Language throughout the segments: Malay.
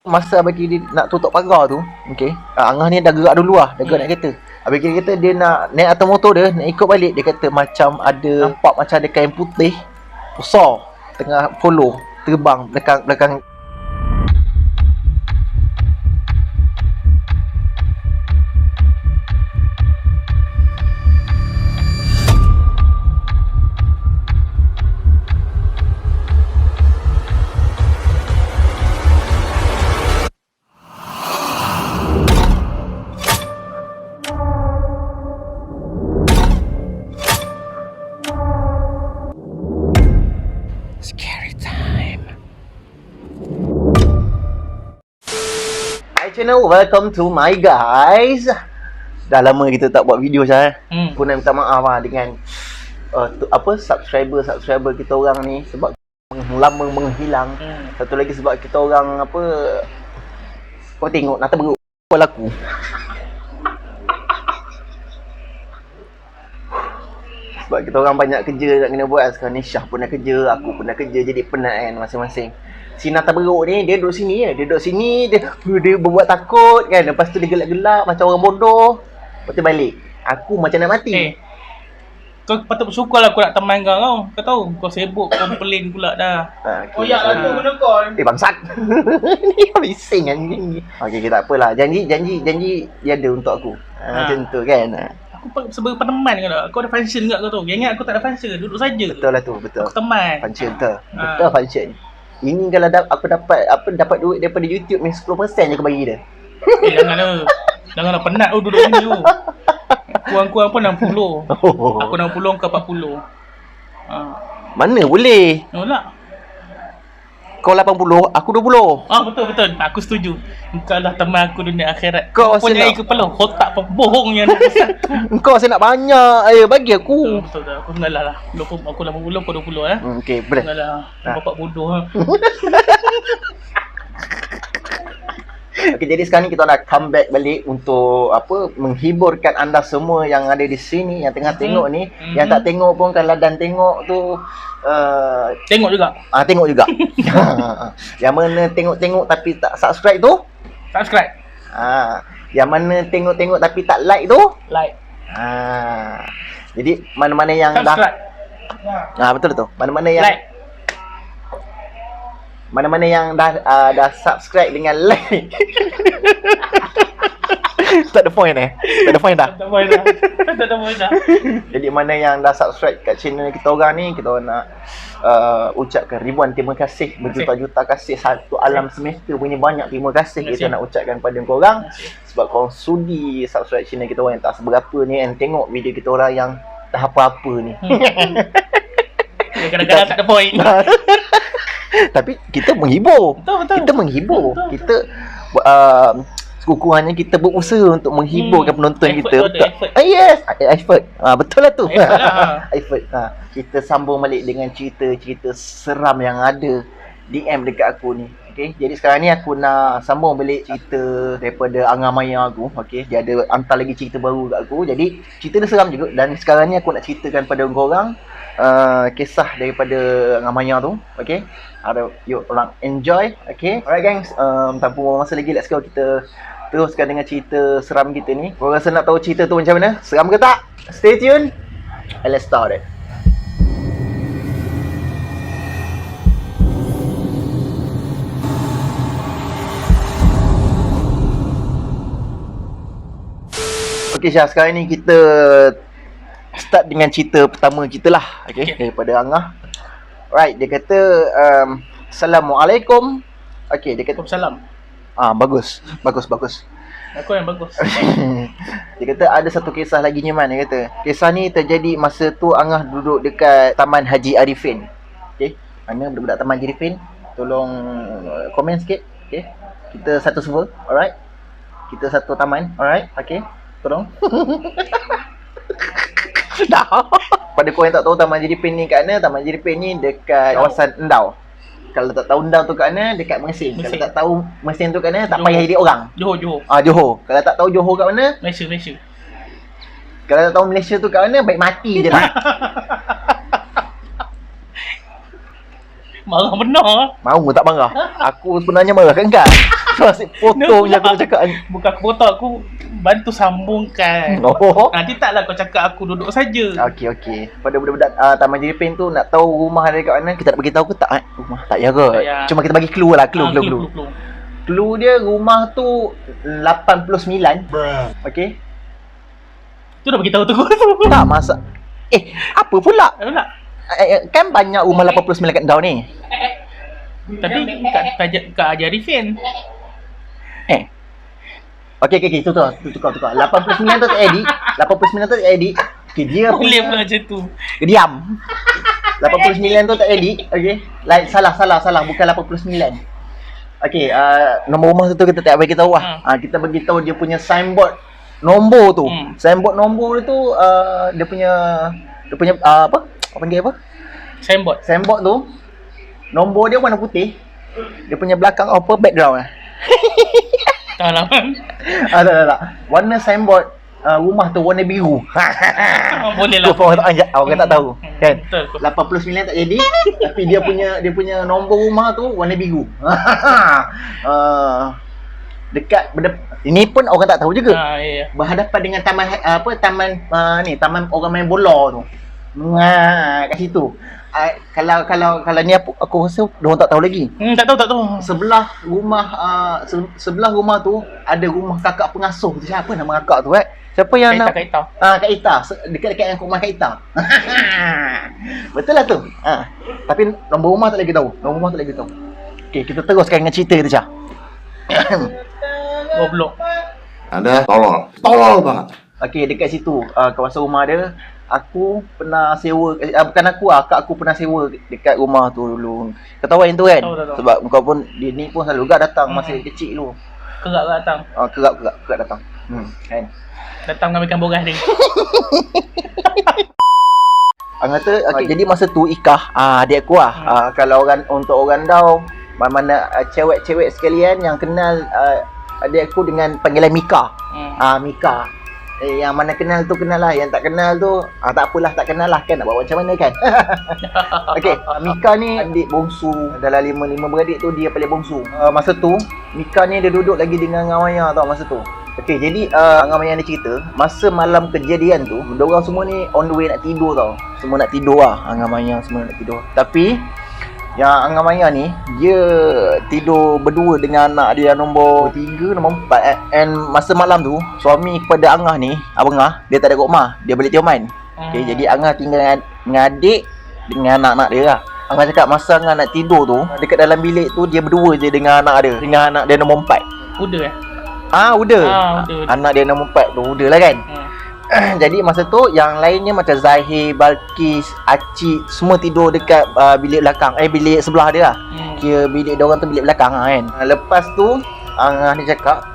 Masa bagi dia nak tutup pagar tu, okey. Angah ni dah gerak dulu lah, dah gerak naik kereta. Habis dia kata dia nak naik atas motor dia, nak ikut balik. Dia kata macam ada nampak macam ada kain putih besar tengah follow terbang belakang. Scary time. Hi channel, welcome to my guys. Dah lama kita tak buat video saya. Aku nak minta maaf lah dengan subscriber kita orang ni sebab lama menghilang. Satu lagi sebab kita orang kau tengok nak terberuk laku. Sebab kita orang banyak kerja nak kena buat. Sekarang ni Syah pun nak kerja, aku pun nak kerja, jadi penat kan masing-masing. Si Nata Beruk ni, dia duduk sini je. Dia duduk sini, dia berbuat takut kan. Lepas tu dia gelak-gelak macam orang bodoh. Lepas tu balik. Aku macam nak mati. Kau patut bersyukur lah aku nak teman kau. Kau tahu, kau sibuk komplain pula dah. Okay, lah tu guna call. Bangsat. Ni bising anjing. Okay, tak apalah. Janji dia ada untuk aku. Macam tu kan. Aku sebagai peneman kau tak? Kau ada function kat kau tu. Ingat aku tak ada function, duduk saja. Betul lah tu, betul. Aku teman. Function betul. Betul function. Ini kalau aku dapat duit daripada YouTube ni 10% je aku bagi dia. Janganlah penat duduk sini tu. Kurang-kurang pun 60. Aku 60 ke 40. Mana boleh? Tolak. Kau 80, aku 20. Betul. Aku setuju. Engkau lah teman aku dunia akhirat. Kau punya kepala otak pembohong yang nombor satu. Engkau saya nak banyak. Bagi aku. Betul. Aku mengalah lah. Aku 80, kau 20 Okey, boleh. Mengalah. Bapak bodoh Okey, jadi sekarang ni kita nak come back balik untuk menghiburkan anda semua yang ada di sini, yang tengah tengok ni. Yang tak tengok pun kalau dan tengok tu tengok juga. Tengok juga. Yang mana tengok tapi tak subscribe tu, subscribe. Yang mana tengok tapi tak like tu, like. Jadi mana-mana yang subscribe. Betul tu. Mana-mana yang like. Mana-mana yang dah subscribe dengan like. Tak ada point Tak ada point dah. Tak ada point dah. Jadi mana yang dah subscribe kat channel kita orang ni, kita orang nak ucapkan ribuan terima kasih, berjuta-juta kasih, satu alam semesta punya banyak terima kasih kita nak ucapkan pada korang sebab korang sudi subscribe channel kita orang yang tak seberapa ni and tengok video kita orang yang tak apa-apa ni. Kadang-kadang tak ada point. Tapi kita menghibur. Betul. Kita menghibur. Betul. Kita sekurang-kurangnya kita berusaha untuk menghiburkan penonton kita. Yes, effort. Betul lah tu. Effort. Kita sambung balik dengan cerita-cerita seram yang ada DM dekat aku ni. Okay, jadi sekarang ni aku nak sambung balik cerita daripada Angah Maya aku. Okay, dia ada hantar lagi cerita baru kat aku. Jadi cerita dia seram juga. Dan sekarang ni aku nak ceritakan pada korang kisah daripada Angah Maya tu. Okay, yuk orang enjoy. Okay, alright gangs, tanpa buang masa lagi, let's go. Kita teruskan dengan cerita seram kita ni. Korang rasa nak tahu cerita tu macam mana? Seram ke tak? Stay tune and let's start it. Okay Syah, sekarang ni kita start dengan cerita pertama kita lah. Okay. Daripada Angah. Right, dia kata Assalamualaikum. Okay, dia kata Waalaikumsalam. Bagus. Aku yang bagus. Dia kata ada satu kisah lagi nyaman. Dia kata kisah ni terjadi masa tu Angah duduk dekat Taman Haji Arifin. Okay, mana budak-budak Taman Haji Arifin, tolong komen sikit. Okay, kita satu semua. Alright, kita satu taman. Alright, okay, tolong. Dah. Pada korang yang tak tahu Taman Haji Arifin ni kat mana, Taman Haji Arifin ni dekat kawasan Endau. Kalau tak tahu Endau tu kat mana, dekat Mersing. Kalau tak tahu Mersing tu kat mana, tak payah jadi orang. Johor. Johor. Kalau tak tahu Johor kat mana, Malaysia. Kalau tak tahu Malaysia tu kat mana, baik mati je lah. Marah benar. Mau tak marah? Aku sebenarnya marah kan kau. Masih potong je aku nak cakap. Bukan aku potong, aku bantu sambungkan. Oh. Nanti taklah kau cakap aku duduk saja. Okey. Pada budak-budak Taman Jiripin tu nak tahu rumah dia kat mana, kita nak bagi tahu ke tak? Rumah tak ya ke? Tak payah. Cuma kita bagi clue lah, clue. Clue. Clue dia rumah tu 89. Okey. Tu dah bagi tahu tu. Tak masa. Apa pula? Tak nak. Kan banyak rumah 89 kat Ndau ni. Tapi kat ajar Arifin. Okey, tu tukar. 89 tu tak edit. 89 tu tak edit. Okey, dia Boleh pula macam tu. diam. 89 tu tak edit. Okey. Salah. Bukan 89. Okey, nombor rumah tu kita tak bagi tahu lah. Kita bagi tahu dia punya signboard nombor tu. Signboard nombor tu dia punya apa? Apa panggil apa? Signboard tu nombor dia warna putih. Dia punya belakang apa background Tak lah. tak. Warna signboard rumah tu warna biru. Boleh lah. Orang tak tahu kan. Betul. 89 tak jadi tapi dia punya nombor rumah tu warna biru. Dekat ini pun orang tak tahu juga. Ya. Berhadapan dengan taman orang main bola tu. Kat situ. Kalau ni aku rasa diorang tak tahu lagi. Tak tahu. Sebelah rumah tu ada rumah kakak pengasuh tu. Siapa nama kakak tu Siapa yang Kak Ita. Kak Ita. Dekat yang rumah Kak Ita. Betul lah tu. Tapi nombor rumah tak lagi tahu. Okey, kita teruskan dengan cerita kita, Cah. Goblok. Anda tolol banget. Okey, dekat situ kawasan rumah dia, aku pernah sewa, bukan aku, akak aku pernah sewa dekat rumah tu dulu. Kau tahu yang tu kan? Tahu. Sebab kau pun dia ni pun selalu gak datang masa kecil dulu. Kerak datang. Kerak datang. Kan. Datang mengambilkan boras dia. Kata jadi masa tu Ikah adik aku kalau untuk orang Dau, mana cewek-cewek sekalian yang kenal adik aku dengan panggilan Mika. Mika. Yang mana kenal tu kenal lah, yang tak kenal tu tak apalah, tak kenal lah kan, nak buat macam mana kan. Okey, Mika ni adik bongsu dalam 5 beradik tu, dia paling bongsu. Masa tu Mika ni dia duduk lagi dengan Ngawaya tau masa tu. Okey, jadi Ngawaya ni cerita masa malam kejadian tu, diorang semua ni on the way nak tidur tau. Semua nak tidur lah, Ngawaya semua nak tidur. Tapi yang Angah Maya ni, dia tidur berdua dengan anak dia nombor 3, nombor 4 And masa malam tu, suami kepada Angah ni, Abang Angah, dia tak ada kat rumah, dia balik Tioman. Okay, jadi Angah tinggal dengan adik, dengan anak-anak dia lah. Angah cakap masa Angah nak tidur tu, dekat dalam bilik tu, dia berdua je dengan anak dia, dengan anak dia nombor 4. Udah Udah. Udah. Anak dia nombor 4 tu, udah lah kan. Jadi masa tu yang lainnya macam Zahir, Balkis, Acik semua tidur dekat bilik belakang, bilik sebelah dia lah. Kira bilik diorang tu bilik belakang lah kan. Lepas tu Angah ni cakap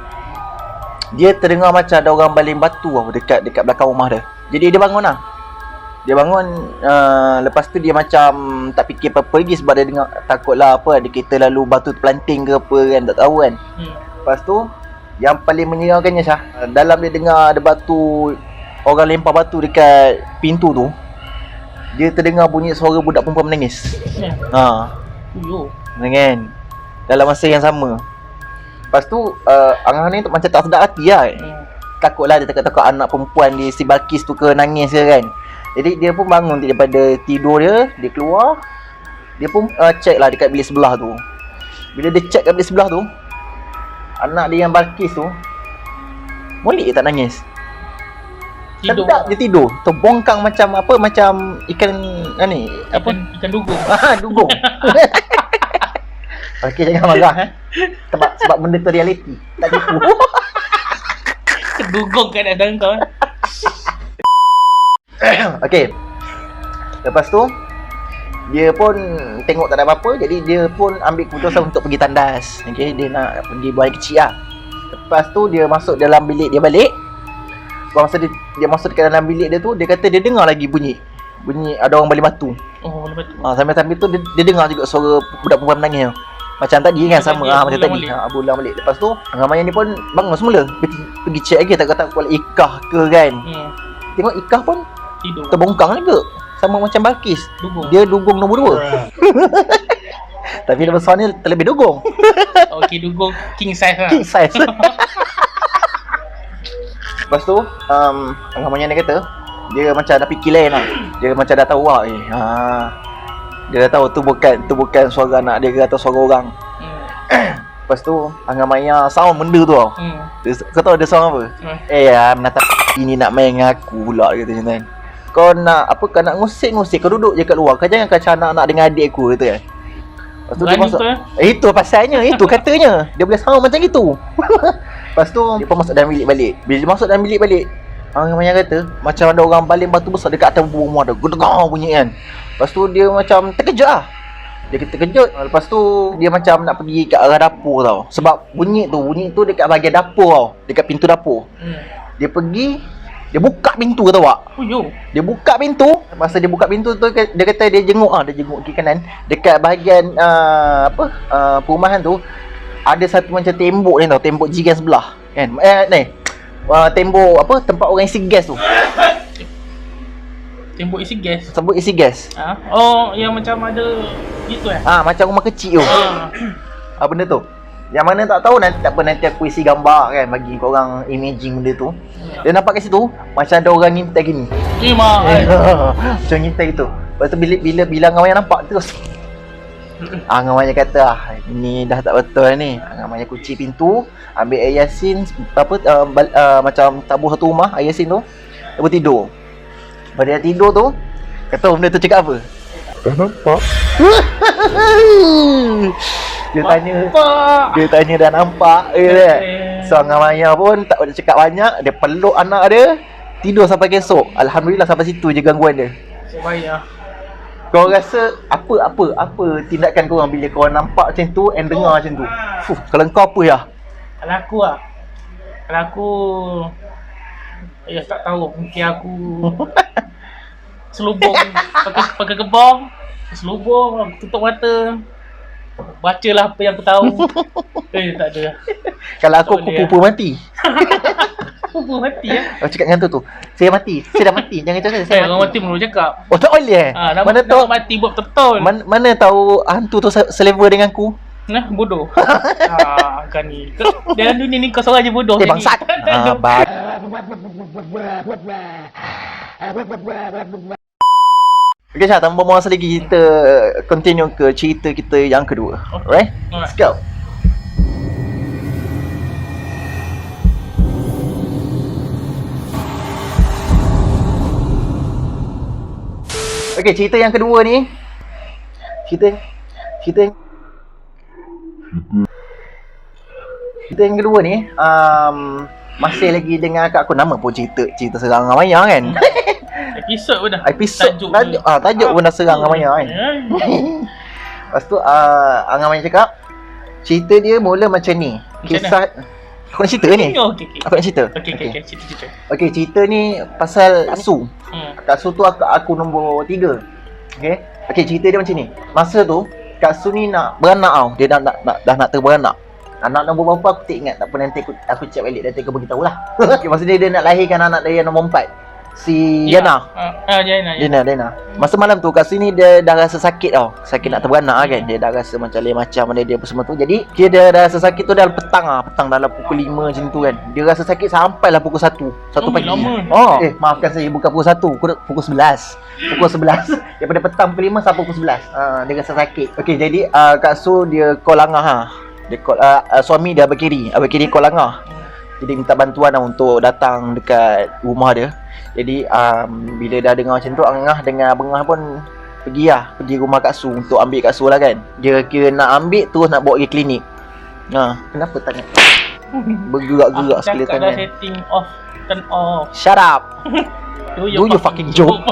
dia terdengar macam ada orang baling batu lah dekat belakang rumah dia. Jadi dia bangun lah. Dia bangun lepas tu dia macam tak fikir apa-apa lagi sebab dia dengar takutlah apa ada kereta lalu batu terpelanting ke apa kan, tak tahu kan. Lepas tu yang paling menyerangkannya Syah, dalam dia dengar ada batu, orang lempar batu dekat pintu tu, dia terdengar bunyi suara budak perempuan menangis. Kan? Dalam masa yang sama. Lepas tu Angah ni macam tak sedap hati lah. Takutlah dia takut anak perempuan dia si Balkis tu ke nangis ke kan. Jadi dia pun bangun daripada tidur dia keluar. Dia pun check lah dekat bilik sebelah tu. Bila dia check kat bilik sebelah tu, anak dia yang Balkis tu molek dia tak nangis. Sedap dia tidur. Terbongkang macam apa, macam ikan ni, apa? Ikan dugong. Dugong. Okey, jangan marah sebab benda tu reality. Tak tipu. Dugong kan ada kau. Okey. Lepas tu dia pun tengok tak ada apa-apa, jadi dia pun ambil keputusan untuk pergi tandas. Okey, dia nak pergi buang air kecil lah. Lepas tu dia masuk dalam bilik dia balik. Masa dia masuk dekat dalam bilik dia tu, dia kata dia dengar lagi bunyi ada orang baling batu. Baling batu. Sambil-sambil tu dia dengar juga suara budak perempuan menangis tu. Macam tadi kan, sama macam tadi. Berulang balik. Lepas tu Ramai ni pun bangun semula. Pergi check lagi, tak kata kuala Ikah ke kan. Tengok Ikah pun tidur terbongkang juga. Sama macam Balkis. Dia dugong nombor 2. Tapi dia besar ni terlebih dugong. Okey, dugong king size lah. King size. Lepas tu Angamanya ni kata dia macam dah fikir lain lah. Dia macam dah tahu lah dia dah tahu tu bukan suara anak dia ke atau suara orang. Lepas tu Angamaya sound benda tu tau. Kau tahu dia sound apa? Menatap ini nak main dengan aku pula, kata macam tu kan. Kau nak apa, kau nak ngusik-ngusik, kau duduk je kat luar. Kau jangan kacau anak-anak dengan adik aku, kata kan. Lepas tu dia masuk, itu pasalnya, itu katanya. Dia boleh sound macam gitu. Lepas tu dia pun masuk dalam bilik balik. Bila dia masuk dalam bilik balik, Angamaya kata macam ada orang baling batu besar dekat atas rumah dia. Gedengar bunyi kan. Lepas tu dia macam terkejut lah. Dia terkejut. Lepas tu dia macam nak pergi ke arah dapur tau. Sebab bunyi tu dekat bahagian dapur tau. Dekat pintu dapur. Dia pergi, dia buka pintu, tau tak? Dia buka pintu. Masa dia buka pintu tu, dia kata dia jenguk dia jenguk kiri kanan. Dekat bahagian perumahan tu ada satu macam tembok ni tau, tembok jiran sebelah kan. Tembok apa, tempat orang isi gas tu. Tembok isi gas. Tembok isi gas. Oh, yang macam ada gitu macam rumah kecil tu. Benda tu. Yang mana tak tahu, nanti tak apa, nanti aku isi gambar kan, bagi korang imaging benda tu. Dia nampak kat situ macam ada orang ngintai gini. Macam ngintai gitu. Lepas tu bila Angamaya nampak terus Angamaya kata, ni dah tak betul ni. Angamaya kunci pintu, ambil air yasin macam tabur satu rumah air yasin tu. Dia pun tidur. Lepas dia tidur tu, kata benda tu cakap apa? Dah nampak? Dia tanya dah nampak ke. So Angamaya pun tak boleh cakap banyak. Dia peluk anak dia, tidur sampai esok. Alhamdulillah sampai situ je gangguan dia. Sebaya. Kau rasa apa tindakan korang bila korang nampak macam tu and dengar macam tu? Kalau kau apa ya? Kalau aku tak tahu, mungkin aku selubung pakai kebong, selubung, aku tutup mata, bacalah apa yang aku tahu. Tak ada. Kalau aku pupu mati. Pupu mati Aku cakap dengan tu saya mati, saya dah mati. Jangan cakap saya orang mati belum cakap. Oh tak boleh Mana tahu mati buat betul. Mana tahu hantu tu selevel dengan aku. Bodoh. Kan ni. Dalam dunia ni kau seorang je bodoh. Bangsat. Okay Syah, tanpa buang masa lagi, kita continue ke cerita kita yang kedua. Alright? Let's go. Okay, cerita yang kedua ni, cerita yang kedua ni masih lagi dengan akak aku. Nama pun cerita serang Angamaya kan. Episod pun dah. Tajuk pun dah serang Angamaya kan. Lepas tu Angamaya cakap cerita dia mula macam ni. Kisah aku nak cerita ni. Aku nak cerita. Cerita. Okay, cerita ni pasal Kak Su. Kak Su tu aku nombor 3. Okay, cerita dia macam ni. Masa tu Kak Su ni nak beranak tau. Dia dah nak terberanak. Anak nombor berapa aku tak ingat. Tak apa, nanti aku check balik, nanti aku beritahu lah. Okay, masa dia nak lahirkan anak dia yang nombor 4, si Diana. Diana. Masa malam tu Kak Su ni dia dah rasa sakit tau. Sakit nak terberanak kan. Dia dah rasa macam lain macam dia apa semua tu. Jadi dia dah rasa sakit tu dalam petang dalam pukul 5 macam tu kan. Dia rasa sakit sampailah pukul 1 pagi. Maafkan saya, bukan pukul 1, pukul 11. Pukul 11 daripada petang pukul 5 sampai pukul 11. Dia rasa sakit. Okey, jadi Kak Su dia call Angah. Dia call suami dia Abang Kiri call Angah. Jadi minta bantuan untuk datang dekat rumah dia. Jadi bila dah dengar macam tu, Angah dengan Abang Angah pun pergi rumah Kak Su untuk ambil Kak Su lah kan. Dia kira nak ambil terus nak bawa pergi klinik. Kenapa tanya? Bergerak-gerak sekali tanya. Cakap dah setting off, turn off. Shut up. Do you fucking joke.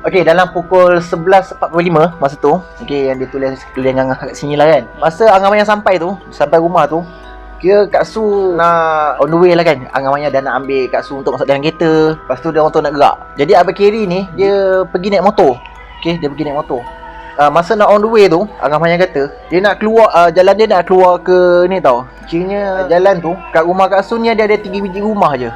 Okay, dalam pukul 11.45 masa tu, okay, yang dia tulis Angah kat sini lah kan. Masa Angamaya sampai rumah tu, kira Kak Su nak on the way lah kan. Angamaya dah nak ambil Kak Su untuk masuk dalam kereta. Lepas tu dia orang tu nak gerak. Jadi Abang Kiri ni dia pergi naik motor. Okay, dia pergi naik motor. Masa nak on the way tu, Angamaya kata dia nak keluar, jalan dia nak keluar ke ni tau. Kiranya jalan tu kat rumah Kak Su ni ada 3 biji rumah je.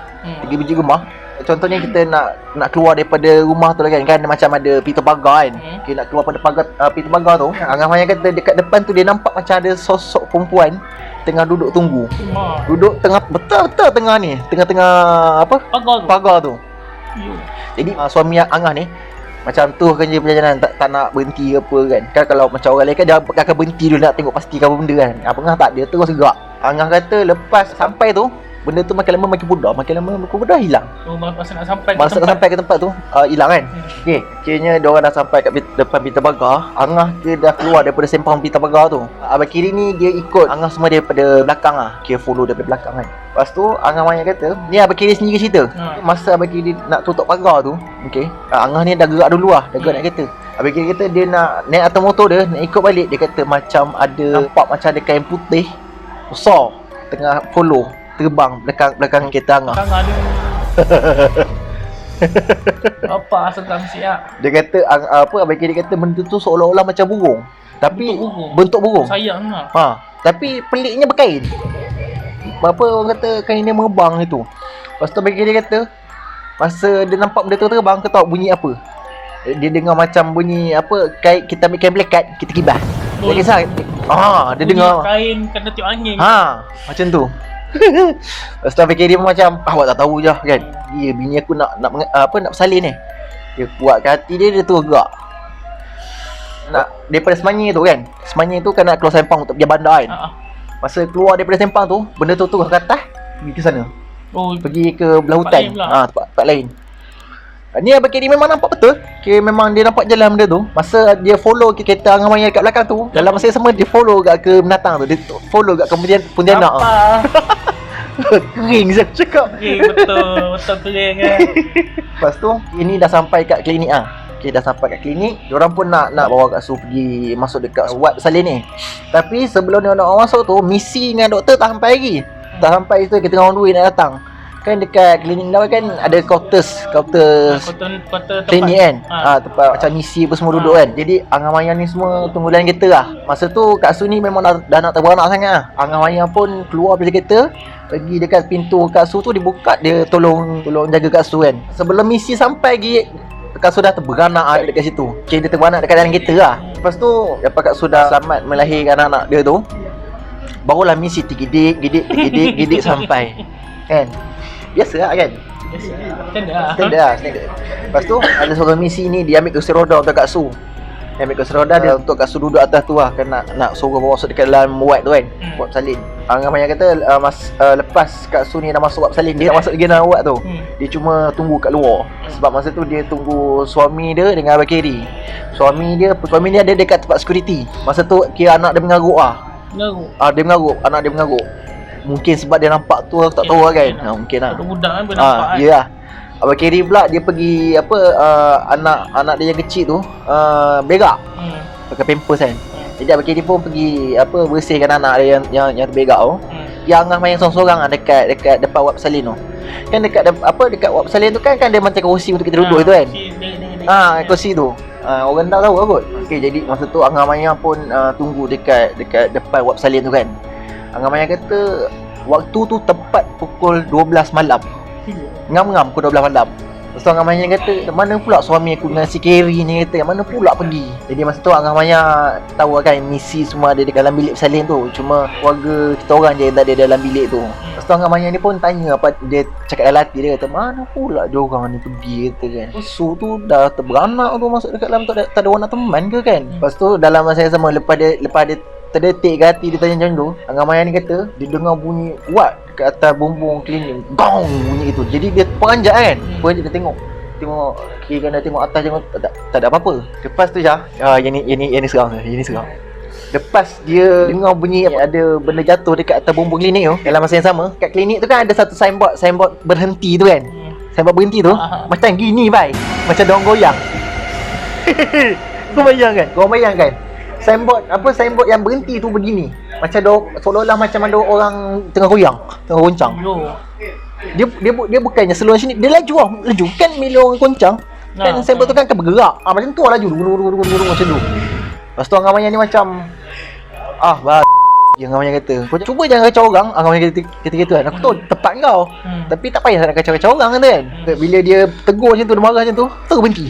3 biji rumah. contohnya kita nak keluar daripada rumah tu lah kan macam ada pintu pagar kan. Kita nak keluar pada pagar pintu pagar tu. Angah Maya kata dekat depan tu dia nampak macam ada sosok perempuan tengah duduk tunggu. Duduk tengah betul-betul tengah ni, tengah-tengah apa? Pagar tu. Jadi suami Angah ni macam tu kan je perjalanan, tak nak berhenti apa kan. Kan kalau macam orang lain kan dia akan berhenti dulu nak tengok pastikan apa benda kan. Angah tak, dia terus gerak. Angah kata lepas sampai tu, benda tu makin lama makin pudar hilang. Masa nak sampai ke tempat tu hilang kan. Okey, akhirnya dia orang dah sampai kat depan pintu pagar. Angah dia dah keluar daripada sempang pintu pagar tu. Abang kiri ni dia ikut Angah semua daripada belakang lah. Kira follow daripada belakang kan. Lepas tu Angah Maya kata, ni abang kiri sendiri cerita. Masa abang kiri nak tutup pagar tu, okey, Angah ni dah gerak dulu lah, dah gerak nak kereta. Abang kiri kata dia nak naik atas motor dia, nak ikut balik. Dia kata macam ada nampak macam ada kain putih besar tengah follow terbang belakang kereta Angah. Apa seram siap. Dia kata abang kiri kata benda tu seolah-olah macam burung. Tapi bentuk burung. Sayang lah. Tapi peliknya berkain. Apa orang kata kain dia merbang itu. Lepas tu abang kiri kata masa dia nampak benda tu terbang, kau tahu bunyi apa? Dia dengar macam bunyi apa, kita ambil kain melekat, kita kibas. Dia kisah. Dia dengar kain kena tiup angin. Macam tu. Lepas tu abang kiri pun macam awak tak tahu je kan. Ya, bini aku nak bersalin ni. Dia kuatkan hati dia terus gerak. Nak daripada Semanyih tu kan. Semanyih tu kan nak keluar sempang untuk pergi bandar kan. Masa keluar daripada sempang tu, benda tu turun ke atas, pergi ke sana. Pergi ke belah hutan. Tempat lain. Ni abang kiri memang nampak betul. Memang dia nampak jalan benda tu. Masa dia follow kereta Angah Maya dekat belakang tu, dalam masa yang sama dia follow ke binatang tu. Dia follow kat Pontianak. Kering saya cakap. Betul kering kan. Lepas tu ini dah sampai kat klinik dah sampai kat klinik. Diorang pun nak bawa Kak Su pergi masuk dekat ward bersalin ni. Tapi sebelum dia nak masuk tu, misi dengan doktor tak sampai lagi. Tak sampai tu kita orang duit nak datang. Kan dekat klinik lawan kan ada quarters klinik kan. Tempat macam misi apa semua duduk kan. Jadi Angah Maya ni semua tunggu dalam kereta lah. Masa tu Kak Su ni memang dah nak terberanak sangat lah. Angah Maya pun keluar dari kereta, pergi dekat pintu Kak Su tu, dibuka, dia tolong jaga Kak Su kan. Sebelum misi sampai lagi, Kak Su dah terberanak dekat situ. Dia terberanak dekat dalam kereta lah. Lepas tu dapat Kak Su dah selamat melahirkan anak dia tu, barulah misi tergidik sampai kan. Biasa lah kan. Standard. Lepas tu ada seorang misi ni, dia ambil kursi roda untuk Kak Su. Dia ambil kursi roda dia untuk Kak Su duduk atas tu lah. Kan nak suruh masuk dekat dalam ward tu kan. Ward bersalin. Angah Maya kata lepas Kak Su ni dah masuk ward bersalin, dia tak masuk lagi dalam ward tu. Dia cuma tunggu kat luar. Sebab masa tu dia tunggu suami dia dengan abang kiri. Suami dia ada dekat tempat security. Masa tu kira anak dia mengaruk lah. Dia mengaruk, anak dia mengaruk. Mungkin sebab dia nampak tu, aku tak tahu lah kan. Mungkin lah. Budak kan boleh nampak kan. Ya lah. Abang kiri pula dia pergi anak dia yang kecil tu berak. Pakai pampers kan. Jadi abang kiri pun pergi bersihkan anak dia yang terberak tu. Yang Angah main sorang-sorang lah dekat depan wad bersalin tu. Kan dekat wad bersalin tu kan dia macam kursi untuk kita duduk tu kan. Kursi tu. Orang tak tahu kot. Okey, jadi masa tu Angah Maya pun tunggu dekat depan wad bersalin tu kan. Angah Maya kata waktu tu tepat pukul 12 malam. Ngam-ngam pukul 12 malam. Lepas tu Angah Maya kata, mana pula suami aku dengan si Kerry ni, kata mana pula pergi. Jadi masa tu Angah Maya tahu kan misi semua ada di dalam bilik bersalin tu. Cuma keluarga kita orang je yang tak ada dalam bilik tu. Lepas tu Angah Maya ni pun tanya apa, dia cakap dalam hati dia kata, mana pula diorang ni pergi, kata kan. Su tu dah terberanak tu masuk dekat dalam, tak ada orang nak teman ke kan. Lepas tu dalam masa yang sama, lepas dia terdetik ke hati dia tanya macam tu, Angah Maya ni kata dia dengar bunyi kuat dekat atas bumbung klinik, gong bunyi itu. Jadi dia peranjat kan, dia tengok kiri kanan, tengok atas, tengok tak ada apa-apa. Lepas tu yang ni seram. Lepas dia dengar bunyi ada benda jatuh dekat atas bumbung klinik tu, dalam masa yang sama kat klinik tu kan ada satu signboard berhenti tu kan. Signboard berhenti tu macam gini macam dia orang goyang. Kau bayang kan signboard yang berhenti tu begini, macam seolah-olah macam ada orang tengah goyang, tengah goncang. Dia bukannya slow sini, dia laju kan bila orang goncang kan. Signboard tu kan bergerak macam tu lah, laju macam tu. Lepas tu Angah Maya ni macam yang Amaya kata, kau cuba jangan kacau orang. Amaya kata gitu kan. Aku tahu tepat kau. Tapi tak payah nak kacau-kacau orang kan. Bila dia tegur macam tu, dia marah macam tu, terus berhenti.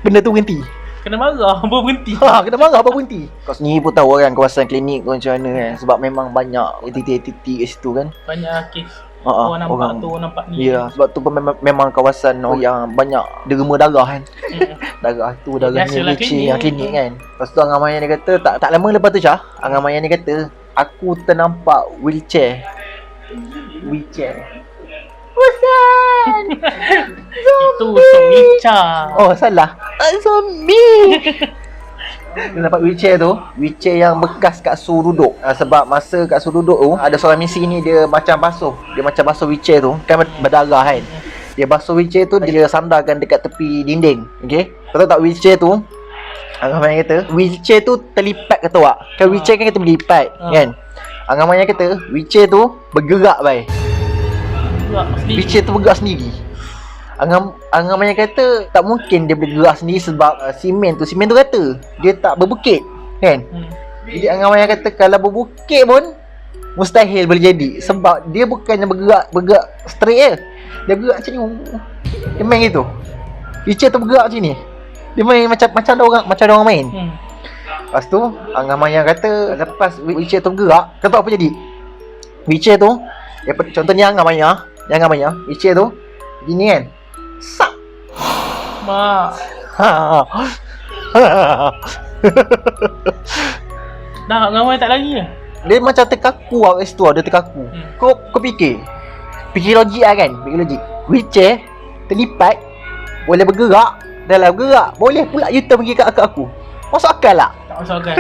Benda tu berhenti. Kena marah, apa berhenti? Kena marah apa berhenti. Kau sendiri pun tahu kan kawasan klinik tu macam mana kan. Sebab memang banyak titik-titik kat situ kan. Banyak kes orang nampak tu, nampak ni. Ya, sebab tu pun memang kawasan yang banyak derma darah kan. Darah tu, darahnya Biasalah licin yang klinik. klinik kan. Lepas tu Angah Maya ni kata, tak lama lepas tu Syah, Angah Maya ni kata, aku ternampak wheelchair. Bukan. Itu Somicha. Oh, salah. Zombie. Dia dapat wheelchair tu, wheelchair yang bekas Kak Su duduk. Sebab masa Kak Su duduk tu, ada seorang misi ni dia macam basuh. Dia macam basuh wheelchair tu, kan berdarah kan. Dia basuh wheelchair tu, dia sandarkan dekat tepi dinding. Okay. Kau tahu tak wheelchair tu, Angah Maya kata, wheelchair tu terlipat kata awak. Kan wheelchair kan kita berlipat kan. Angah Maya kata, wheelchair tu bergerak bai. Wheelchair tu bergerak sendiri. Angah Maya kata tak mungkin dia boleh gerak sendiri sebab simen tu rata. Dia tak berbukit kan. Jadi Angah Maya kata kalau berbukit pun mustahil boleh jadi sebab dia bukannya bergerak straight je. Dia bergerak macam ni. Dia main gitu. Wheelchair tu bergerak macam ni. Dia main macam ada orang main. Lepas tu Angah Maya kata lepas wheelchair tu bergerak, kau tahu apa jadi? Wheelchair tu, contohnya Angah Maya, wheelchair tu gini kan. Sak. Mak. Dah ngawai tak lagi ke? Dia macam terkaku kat situ, dia terkaku. Kau fikir logik lah kan, fikir logik. Wheelchair terlipat, boleh bergerak, dah bergerak, boleh pula U-turn pergi kat aku. Masuk akal tak? Tak masuk akal.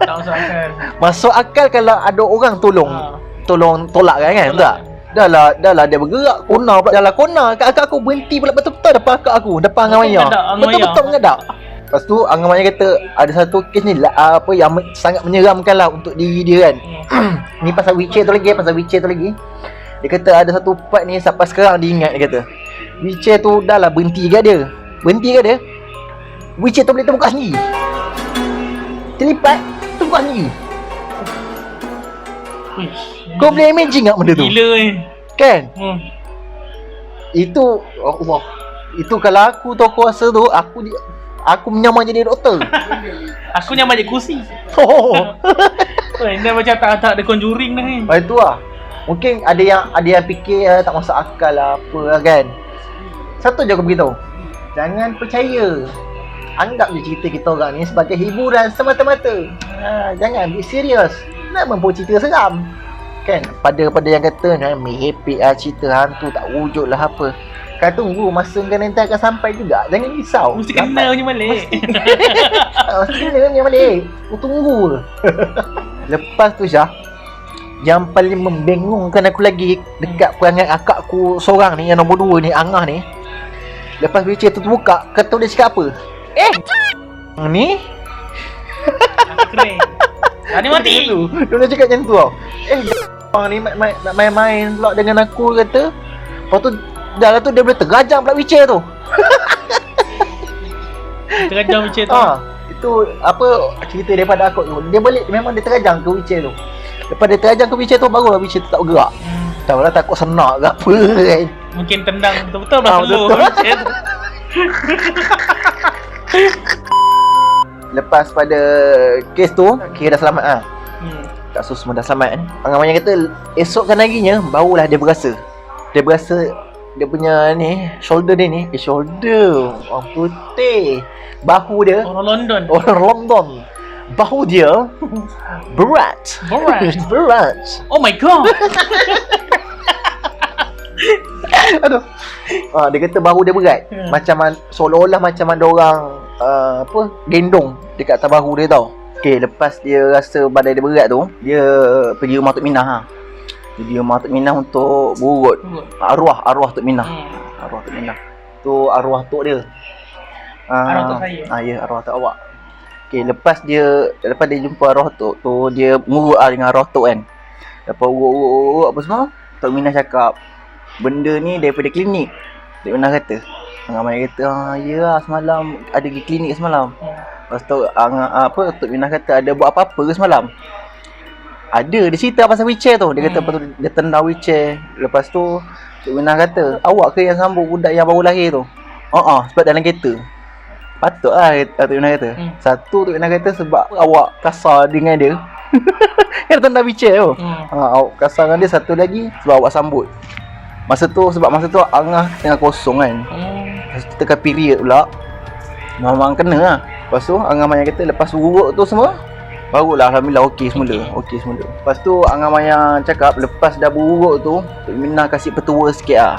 Tak masuk akal. Masuk akal kalau ada orang tolong tolak kan betul tak? Dah lah dia bergerak kona pula, dah lah kona kat aku berhenti pula betul-betul depan akak aku, depan Angah Maya. Betul-betul mengadak. Lepas tu Angah Maya kata ada satu kes ni apa yang sangat menyeramkan lah untuk diri dia kan. Ni pasal wheelchair tu lagi. Dia kata ada satu part ni sampai sekarang dia ingat, dia kata wheelchair tu dah lah berhenti kat dia. Wheelchair tu boleh terbuka sendiri. Terlipat, terbuka sendiri. Kau boleh imagine tak benda tu? Gila ni. Kan? Itu Allah. Itu kalau aku tu aku rasa tu aku menyamar jadi doktor. Aku nyamar je kursi. Oh. Dah macam tak ada conjuring dah ni. Itu lah. Mungkin ada yang fikir tak masuk akal lah apa lah kan. Satu je aku beritahu. Jangan percaya. Anggap je cerita kita orang ni sebagai hiburan semata-mata. Jangan be serius. Nak membuat cerita seram. Kan? Pada yang kata merepek lah cerita hantu tak wujud lah apa. Kau tunggu masa kau nanti akan sampai juga. Jangan risau. Mesti kena punya balik. Mesti kena punya balik. Kau tunggu. Lepas tu Syah, yang paling membingungkan aku lagi dekat perangai akak aku seorang ni, yang nombor 2 ni, Angah ni. Lepas wheelchair tu terbuka, kau tahu dia cakap apa? Ni? Keren. Tadi mati. Dia cakap macam tu tau. Bang ni nak main-main pula dengan aku kata. Lepas tu dah lah tu dia boleh tergajang pula wheelchair tu. Tergajang wheelchair tu. Itu apa cerita daripada aku tu. Dia balik memang dia tergajang ke wheelchair tu. Lepas dia tergajang ke wheelchair tu, barulah wheelchair tu tak bergerak. Tahu lah takut senak ke apa kan. Mungkin tendang betul-betul belah telur. Lepas pada kes tu, kira dah selamat lah. Kak Su semua dah selamat kan. Angah Maya kata esokkan haginya barulah dia berasa dia punya ni shoulder dia ni shoulder orang putih, bahu dia Orang London bahu dia berat. Oh my god. Aduh. Dia kata bahu dia berat. Macam seolah-olah macam ada orang gendong dekat atas bahu dia tau. Okay, lepas dia rasa badan dia berat tu, dia pergi rumah Tok Minah ha. Pergi rumah Tok Minah untuk berurut arwah Tok Minah. Arwah Tok Minah. Tu arwah tok dia. Arwah tok saya. Ya, arwah tok awak. Okay, lepas dia jumpa arwah tok tu, dia mengurut dengan arwah tok kan. Lepas urut apa semua, Tok Minah cakap benda ni daripada klinik. Tok Minah kata. Angah Maya kata, ya lah semalam ada pergi klinik semalam. Lepas tu Tok Minah kata ada buat apa-apa ke semalam? Ada, dia cerita pasal wheelchair tu. Dia kata lepas tu dia tendang wheelchair. Lepas tu Cik Minah kata, awak ke yang sambung budak yang baru lahir tu? Sebab dalam kereta. Patut lah Cik Minah kata. Satu Cik Minah kata sebab awak kasar dengan dia. Dia tendang wheelchair tu. Awak kasar dengan dia. Satu lagi sebab awak sambut. Masa tu Angah tengah kosong kan. Lepas tu tekan period pula. Memang kena lah. Lepas tu Angah Maya kata lepas urut tu semua, barulah Alhamdulillah okey semula. Lepas tu Angah Maya cakap lepas dah berurut tu, Tok Minah kasih petua sikit lah.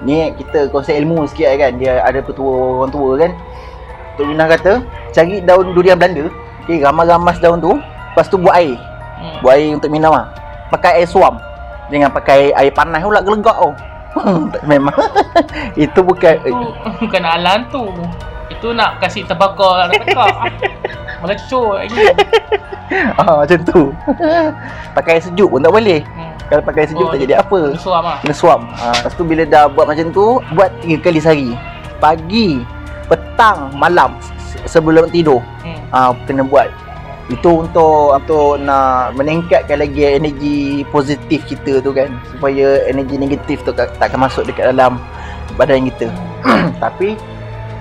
Ni kita konsep ilmu sikit kan. Dia ada petua orang tua kan. Tok Minah kata cari daun durian Belanda. Okay, ramas-ramas daun tu. Lepas tu buat air. Buat air untuk minum lah. Pakai air suam. Jangan pakai air panas pula gelegak tu. Memang itu bukan alam tu. Itu nak kasih terbakar nak tekak. Melecur lagi. Macam tu. Pakai air sejuk pun tak boleh. Kalau pakai air sejuk tak jadi apa. Kena suam. Lepas tu bila dah buat macam tu, buat 3 kali sehari. Pagi, petang, malam sebelum tidur. Kena buat. Itu untuk nak meningkatkan lagi energi positif kita tu kan, supaya energi negatif tu takkan masuk dekat dalam badan kita. Tapi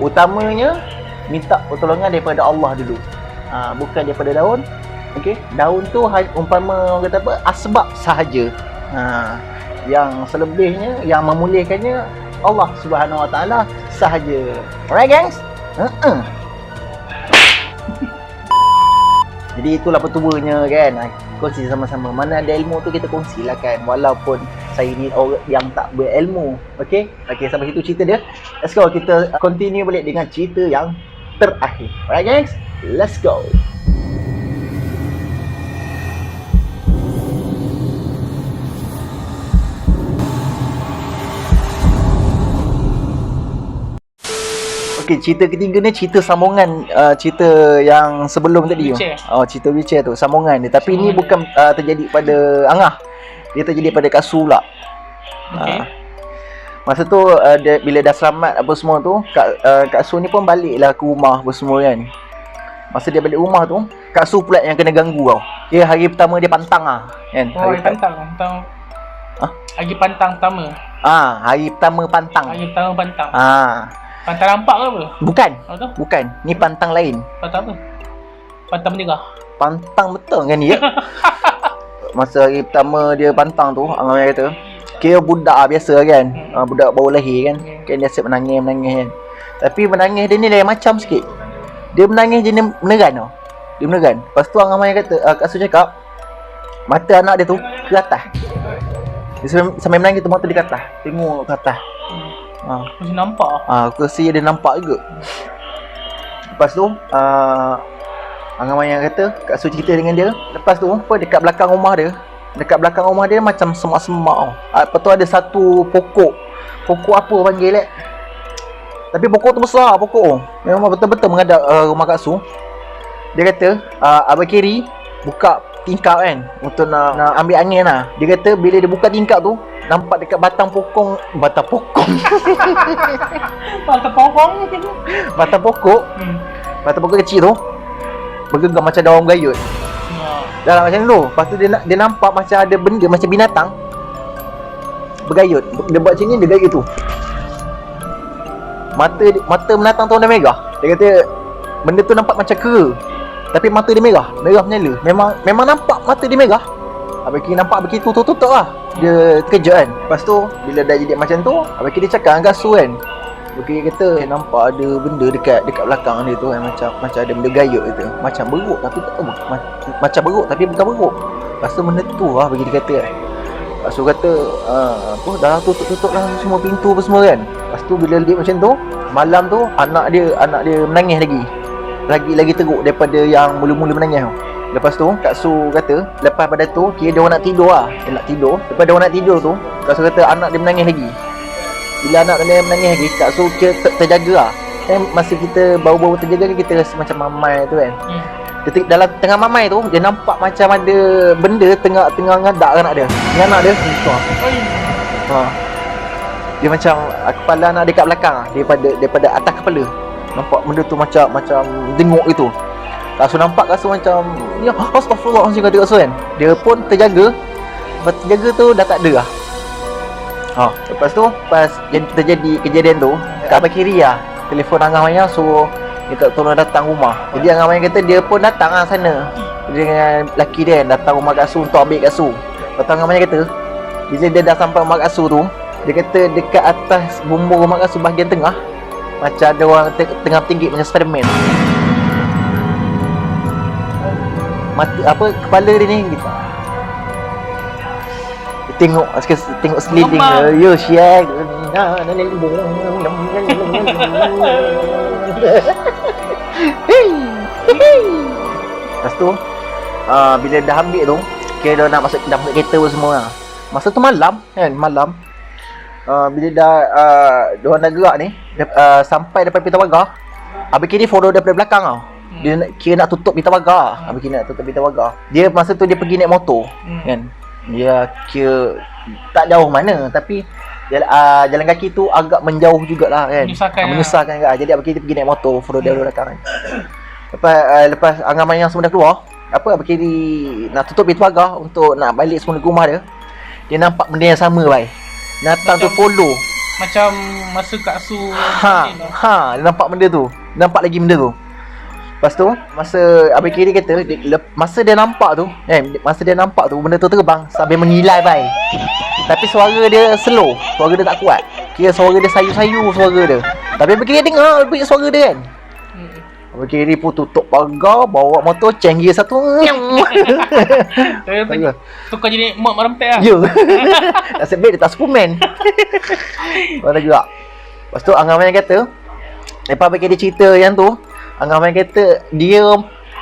utamanya minta pertolongan daripada Allah dulu. Bukan daripada daun. Okey, daun tu umpama orang kata apa, asbab sahaja. Yang selebihnya, yang memulihkannya Allah Subhanahu Wa Taala sahaja. Alright guys? Jadi itulah petuanya kan. Kongsi sama-sama. Mana ada ilmu tu kita kongsilah kan. Walaupun saya ni orang yang tak berilmu. Okay, sampai situ cerita dia. Let's go. Kita continue balik dengan cerita yang terakhir. Alright guys, let's go. Okay, cerita ketiga ni cerita sambungan cerita yang sebelum tadi tu. Cerita wheelchair tu, sambungan dia. Tapi ni bukan terjadi pada Angah. Dia terjadi pada Kak Su pula. Masa tu bila dah selamat apa semua tu, Kak Su ni pun baliklah ke rumah apa semua kan. Masa dia balik rumah tu, Kak Su pula yang kena ganggu tau. Dia hari pertama dia pantang lah kan. Hari pantang. Hari pantang pertama. Hari pertama pantang. Pantang nampak ke apa? Bukan. Ni pantang lain. Pantang apa? Pantang menderah. Pantang betul kan ni ya? Masa hari pertama dia pantang tu, Angah kata, kira budak biasa kan. Budak baru lahir kan. Kan dia asyik menangis kan. Tapi menangis dia ni lain macam sikit. Dia menangis jenis meneran tau. Dia meneran. Lepas tu Angah kata, Kak Su cakap, mata anak dia tu ke atas. Dia sambil menangis tu mata dia ke atas. Tengok ke atas. Masih nampak aku rasa dia nampak juga. Lepas tu Angah Maya kata Kak Su cerita dengan dia. Lepas tu dekat belakang rumah dia macam semak-semak. Lepas tu ada satu pokok apa panggil tapi pokok tu besar. Pokok tu memang betul-betul menghadap rumah Kak Su. Dia kata Abang Kiri buka tingkap kan untuk nak ambil angin lah. Dia kata bila dia buka tingkap tu, nampak dekat batang pokok kecil tu bergegar macam daun bergayut. Dah macam tu. Lepas tu dia nampak macam ada benda macam binatang bergayut. Dia buat macam ni, dia gayut tu. Mata binatang tu warna merah. Dia kata benda tu nampak macam kera, tapi mata dia merah menyala. Memang nampak mata dia merah. Abang Kiri nampak begitu tutup lah. Dia terkejut kan. Lepas tu bila dah jadi macam tu, Abang Kiri cakap dengan Kak Su kan. Abang Kiri kata nampak ada benda dekat belakang dia tu kan, macam ada benda gayut gitu. Macam beruk tapi tak tahu. Macam beruk tapi bukan beruk. Lepas tu benda tu lah Abang Kiri kata kan. Kak Su kata dah tutup lah semua pintu apa semua kan. Lepas tu bila dia macam tu, malam tu anak dia menangis lagi teruk daripada yang mula-mula menangis tu. Lepas tu Kak Su kata lepas pada tu kira dia nak tidur lah. Dia nak tidur. Lepas dia nak tidur tu, Kak Su kata anak dia menangis lagi. Bila anak dia menangis lagi, Kak Su kira terjaga lah. Kan masa kita baru-baru terjaga kan, kita rasa macam mamai tu kan. Dalam tengah mamai tu, dia nampak macam ada benda tengah ngadak anak dia. Ni anak dia dia macam kepala anak dekat belakang lah, daripada atas kepala. Nampak benda tu macam denguk gitu. Kak Su nampak Kak Su macam, ya astagfirullahaladzim kata Kak Su kan. Dia pun terjaga. Lepas terjaga tu dah tak ada lah. Lepas tu pas terjadi kejadian tu, Kak Abang Kiri lah telefon Angah Maya suruh dia tak tolong datang rumah. Jadi Angah Maya kata dia pun datang lah sana dengan lelaki dia datang rumah Kak Su untuk ambil Kak Su. Lepas tu Angah Maya kata bila dia dah sampai rumah Kak Su tu, dia kata dekat atas bumbung rumah Kak Su bahagian tengah macam ada orang tengah tinggi macam Spiderman. Mata kepala dia ni gitu. Tengok sekeliling. Yo sial. Lepas tu bila dah ambil tu, kira dah nak masuk dah kereta pun semua lah. Masa tu malam kan, bila dah diorang dah gerak ni, sampai depan pintu pagar, Abang Kiri follow daripada belakang tau. Dia kira nak tutup pintu pagar. Abang Kiri nak tutup pintu pagar. Dia masa tu dia pergi naik motor kan. Dia kira tak jauh mana, tapi jalan kaki tu agak menjauh jugalah kan. Menyusahkan agak. Jadi Abang Kiri pergi naik motor follow dia belakang kan. Lepas Angah Maya semua dah keluar, Abang Kiri nak tutup pintu pagar untuk nak balik semula ke rumah dia. Dia nampak benda yang sama baik. Datang tu follow. Macam masa Kak Su dia nampak benda tu. Nampak lagi benda tu. Lepas tu masa Abang Kiri kata masa dia nampak tu benda tu terbang sambil mengilai baik. Tapi suara dia slow, suara dia tak kuat. Kira suara dia sayu-sayu suara dia. Tapi Abang Kiri dengar bunyi suara dia kan. Abang Kiri pun tutup pagar, bawa motor cenggi satu. Tukar jadi mod merempet lah. Ya. Nasib baik dia tak Superman. Orang gerak. Lepas tu Angah Maya kata, lepas Abang Kiri cerita yang tu, Angah Maya kata dia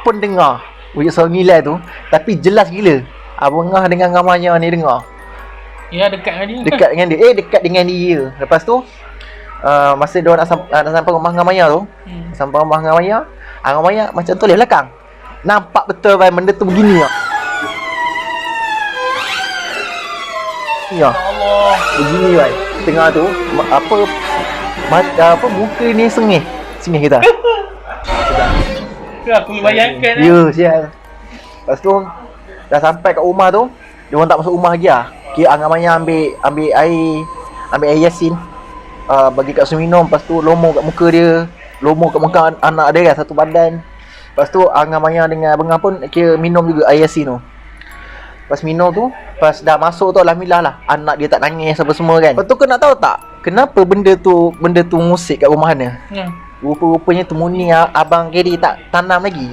pun dengar bunyi suara ngilai tu, tapi jelas gila. Abang Angah dengan Angah Maya ni dengar. Ya, dekat dengan dia. Dekat dengan dia. Lepas tu masa dia nak sampai rumah Angah Maya tu, sampai rumah Angah Maya macam toleh belakang. Nampak betul benda tu begini lah. Ya Allah. Begini kan. Tengah tu muka ni sengih kita. Aku bayangkan lah. Ya sial. Lepas tu dah sampai kat rumah tu, dia orang tak masuk rumah lagi lah. Kira Angah Maya ambil air Yasin, bagi kat Su minum. Lepas tu lomo kat muka dia, lomo kat muka anak dia kan, satu badan. Lepas tu Angah Maya dengan Abang pun kira minum juga air Yasin tu. Pas minum tu, pas dah masuk tu alhamdulillah lah, anak dia tak nangis apa semua kan. Lepas tu kau nak tahu tak kenapa benda tu musik kat rumah dia? Rupa-rupanya temuni Abang Kiri tak tanam lagi.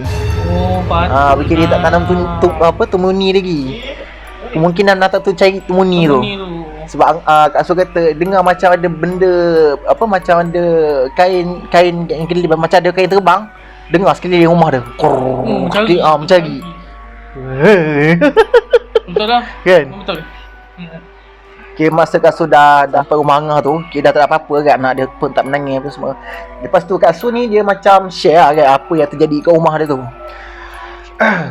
Abang Kiri tak tanam temuni lagi. Kemungkinan nak tu cari temuni tu. Sebab Kak Su kata dengar macam ada benda macam ada kain yang kelilip, macam ada kain terbang. Dengar sekeliling rumah dia. Mencari. Betul lah. Kan? Betul. Okay, masa Kak Su dah sampai rumah Angah tu, dia dah tak ada apa-apa kan, anak dia pun tak menangis apa semua. Lepas tu Kak Su ni dia macam share lah kan apa yang terjadi kat rumah dia tu.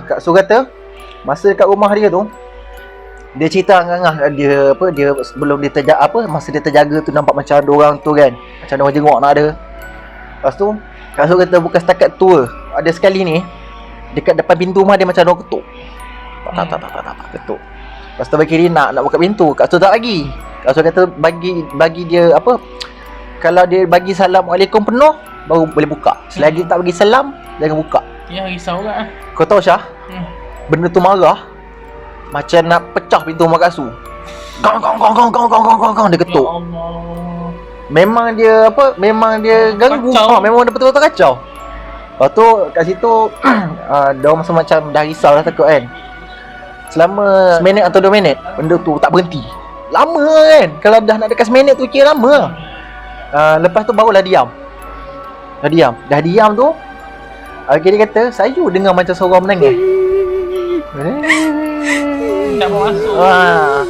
Kak Su kata masa kat rumah dia tu, dia cerita Angah dia sebelum dia masa dia terjaga tu nampak macam ada orang tu kan, macam ada orang jenguk anak dia. Lepas tu Kak Su kata bukan setakat tu, ada sekali ni dekat depan pintu rumah dia macam ada orang ketuk. Tak ketuk. Lepas tu Abang Kiri nak buka pintu, Kak Su tak bagi. Kak Su kata bagi dia kalau dia bagi Assalamualaikum penuh baru boleh buka. Selagi tak bagi salam jangan buka. Ya, risau kan. Kau tahu Syah? Benda tu marah macam nak pecah pintu rumah Kak Su. Gong dia ketuk. Ya Allah. Memang dia ganggu. Memang dia betul-betul kacau. Lepas tu kat situ dia orang macam dah risau dah takut kan. Selama 1 minit atau 2 minit benda tu tak berhenti. Lama kan. Kalau dah nak dekat 1 minit tu kira lama lah. Lepas tu barulah diam. Dah diam tu dia kata saya dengar macam suara orang menangis. Tak mau masuk. Alah.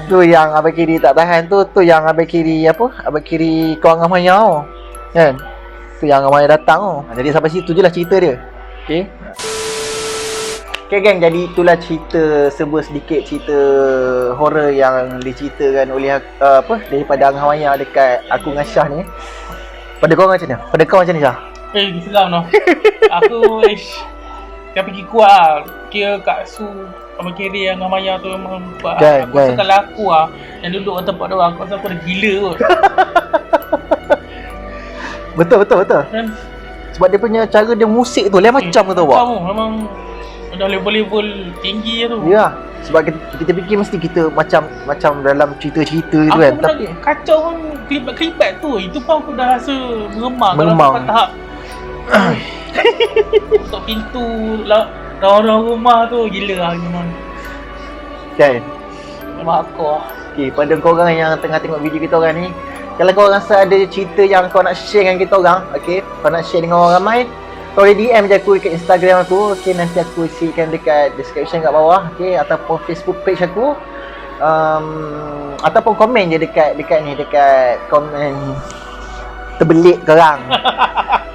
Tu yang Abang Kiri tak tahan tu yang Abang Kiri Abang Kiri kau Angah Maya tu. Kan? Tu yang Angah Maya datang tu. Jadi sampai situ je lah cerita dia. Okay gang, jadi itulah sebuah sedikit cerita horror yang diceritakan oleh daripada Angah Maya dekat aku dengan Syah ni. Pada kau macam ni Syah? Seram tau. Aku dah pergi kuat lah. Kira Kak Su Abang Kiri yang dengan Maya tu memang buat. Aku rasa kalau aku yang duduk kat tempat diorang, aku rasa aku dah gila kot. Betul. Kan? Sebab dia punya cara dia musik tu lain macam tu awak. Kamu memang dah level-level tinggi tu. Ya. Sebab kita fikir mesti kita macam dalam cerita-cerita gitu kan. Aku tapi kacau pun kelibat tu. Itu pun aku dah rasa meremang. Meremang. Kalau tahap untuk pintu orang rumah tu gila lah memang. Kan? Memang aku lah. Okay, pada korang yang tengah tengok video kita orang ni, kalau korang rasa ada cerita yang kau nak share dengan kita orang, okay, kau nak share dengan orang ramai, kau boleh DM je aku dekat Instagram aku, okay, nanti aku isikan dekat description kat bawah, okay, ataupun Facebook page aku, ataupun komen je dekat ni, dekat komen terbelit korang.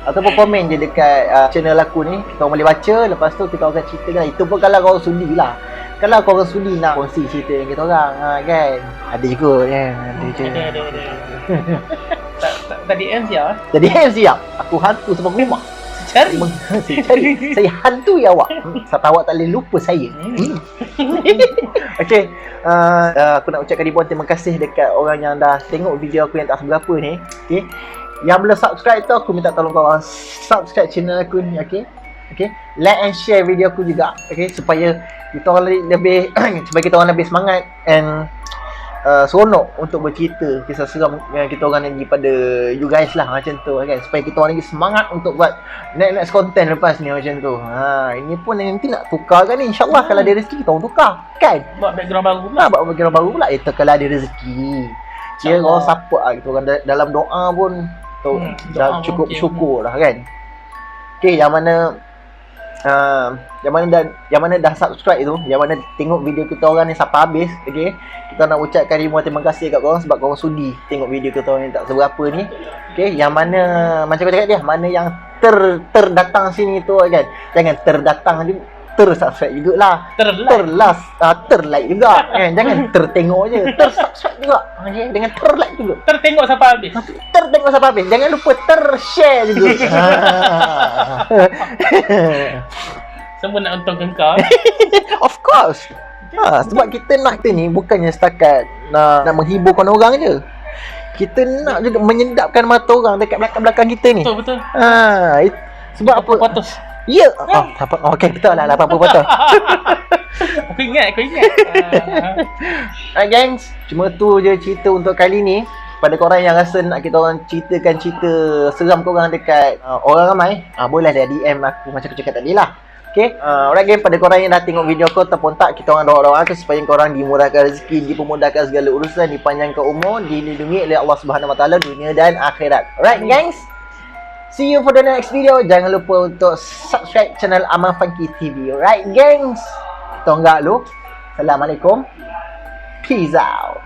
Ataupun komen je dekat channel aku ni, kita orang boleh baca, lepas tu kita akan ceritakan. Itu pun kalau korang sudi lah. Kalau korang sudi nak kongsi cerita dengan kita orang, kan? Ada juga kan? Ada je. Ada. Tak DM siap? Jadi siap. Aku hantu sebab rumah. Cari. Saya hantu ya awak. Sampai awak tak boleh lupa saya. Okay, aku nak ucapkan ribuan terima kasih dekat orang yang dah tengok video aku yang tak seberapa ni. Okay, yang belum subscribe tu aku minta tolong korang subscribe channel aku ni. Okay, like and share video aku juga. Okay, supaya kita orang lebih supaya kita orang lebih semangat and seronok untuk bercerita kisah seram yang kita orang ni pada you guys lah, macam tu kan, supaya kita orang lagi semangat untuk buat next content lepas ni macam tu. Ini pun nanti nak tukar kan ni, insyaAllah kalau ada rezeki kita orang tukar kan, Buat background baru pula. buat background baru pula itu kalau ada rezeki. Kira orang support lah kita orang dalam doa pun tu dah cukup syukur lah kan. Okay, yang mana dah subscribe tu, yang mana tengok video kita orang ni sampai habis, okay, kita nak ucapkan ribuan terima kasih kat korang sebab korang sudi tengok video kita orang ni tak seberapa ni. Okay, yang mana macam aku cakap dia, mana yang terdatang sini tu kan, jangan terdatang je, subscribe jugalah, like juga kan, jangan tertengok je, subscribe juga, okay, dengan like juga, Tertengok sampai habis. tertengok sampai habis, jangan lupa share juga. Semua nak untungkan kau. Of course. Sebab kita ni bukannya setakat nak menghiburkan orang je. Kita nak juga menyedapkan mata orang dekat belakang kita ni. Betul. Sebab apa? Patus. Ya. Okey, betul lah 80 betul. Aku ingat. Gengs, cuma tu je cerita untuk kali ni. Pada korang yang rasa nak kita orang ceritakan cerita seram korang dekat orang ramai, boleh dia DM aku macam aku cakap tadi lah. Okay, alright gang, pada korang yang dah tengok video aku ataupun tak, kita orang doa-doakan supaya korang dimurahkan rezeki, dipermudahkan segala urusan, dipanjangkan umur, dilindungi oleh Allah Subhanahu Wa Taala dunia dan akhirat. Alright gangs, see you for the next video. Jangan lupa untuk subscribe channel Aman Funky TV. Alright gangs, kita enggak lu. Assalamualaikum, peace out.